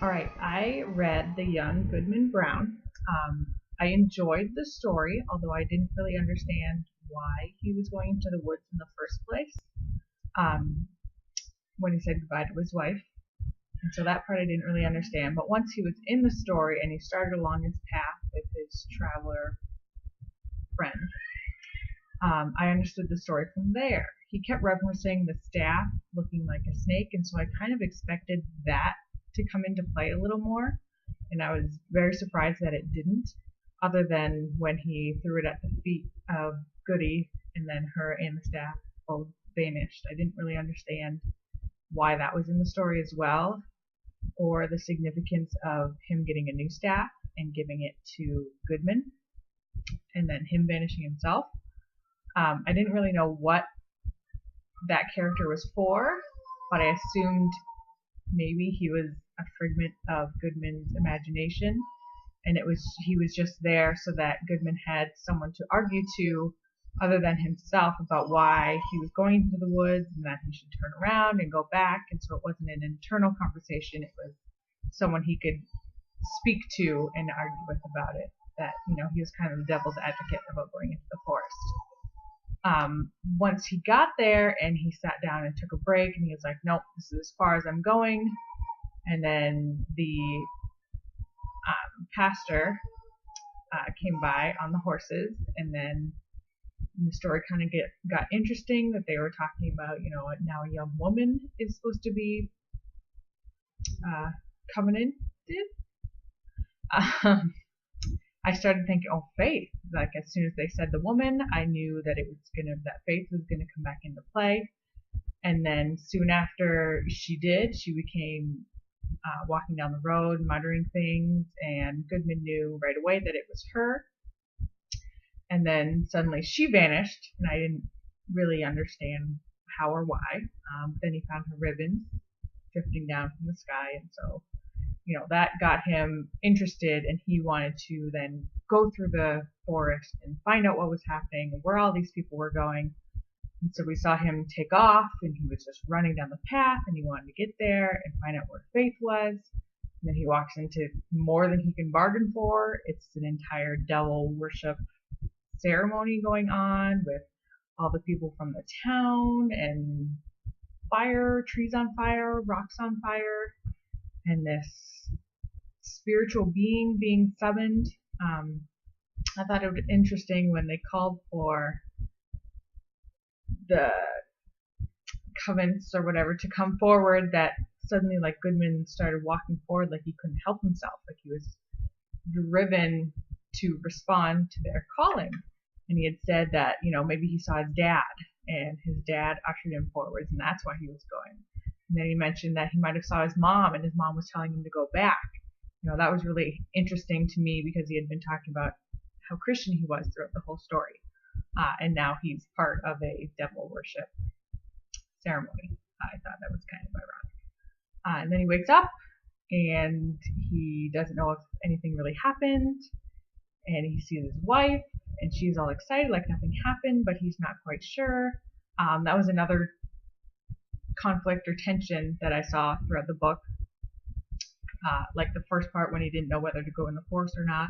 All right, I read the Young Goodman Brown. I enjoyed the story, although I didn't really understand why he was going into the woods in the first place um, when he said goodbye to his wife. And so that part I didn't really understand. But once he was in the story and he started along his path with his traveler friend, I understood the story from there. He kept referencing the staff looking like a snake, and so I kind of expected that to come into play a little more, and I was very surprised that it didn't, other than when he threw it at the feet of Goody, and then her and the staff both vanished. I didn't really understand why that was in the story as well, or the significance of him getting a new staff and giving it to Goodman, and then him vanishing himself. I didn't really know what that character was for, but I assumed maybe he was a figment of Goodman's imagination, and he was just there so that Goodman had someone to argue to other than himself about why he was going into the woods and that he should turn around and go back. And so it wasn't an internal conversation, it was someone he could speak to and argue with about it, that he was kind of the devil's advocate about going into the forest. Once he got there and he sat down and took a break, and he was like, nope, this is as far as I'm going. And then the pastor came by on the horses, and then the story kind of got interesting, that they were talking about, now a young woman is supposed to be covenanted. I started thinking, oh, faith. Like, as soon as they said the woman, I knew that that faith was gonna come back into play. And then soon after she became walking down the road, muttering things, and Goodman knew right away that it was her. And then suddenly she vanished, and I didn't really understand how or why. Then he found her ribbons drifting down from the sky, and so that got him interested, and he wanted to then go through the forest and find out what was happening and where all these people were going. And so we saw him take off, and he was just running down the path, and he wanted to get there and find out where Faith was. And then he walks into more than he can bargain for. It's an entire devil worship ceremony going on with all the people from the town, and fire, trees on fire, rocks on fire, and this spiritual being summoned. I thought it was interesting when they called for the covens or whatever to come forward, that suddenly, like, Goodman started walking forward like he couldn't help himself, like he was driven to respond to their calling. And he had said that maybe he saw his dad, and his dad ushered him forwards, and that's why he was going. And then he mentioned that he might have saw his mom, and his mom was telling him to go back. That was really interesting to me, because he had been talking about how Christian he was throughout the whole story. And now he's part of a devil worship ceremony. I thought that was kind of ironic. And then he wakes up, and he doesn't know if anything really happened, and he sees his wife, and she's all excited like nothing happened, but he's not quite sure. That was another conflict or tension that I saw throughout the book. Like the first part, when he didn't know whether to go in the forest or not.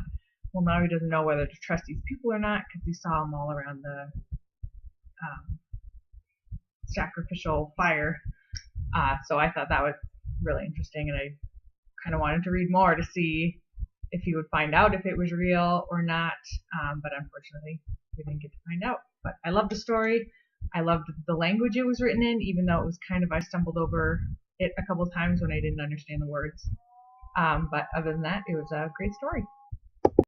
Well, now he doesn't know whether to trust these people or not, because he saw them all around the sacrificial fire. So I thought that was really interesting, and I kind of wanted to read more to see if he would find out if it was real or not. But unfortunately, we didn't get to find out. But I loved the story. I loved the language it was written in, even though it was I stumbled over it a couple times when I didn't understand the words. But other than that, it was a great story.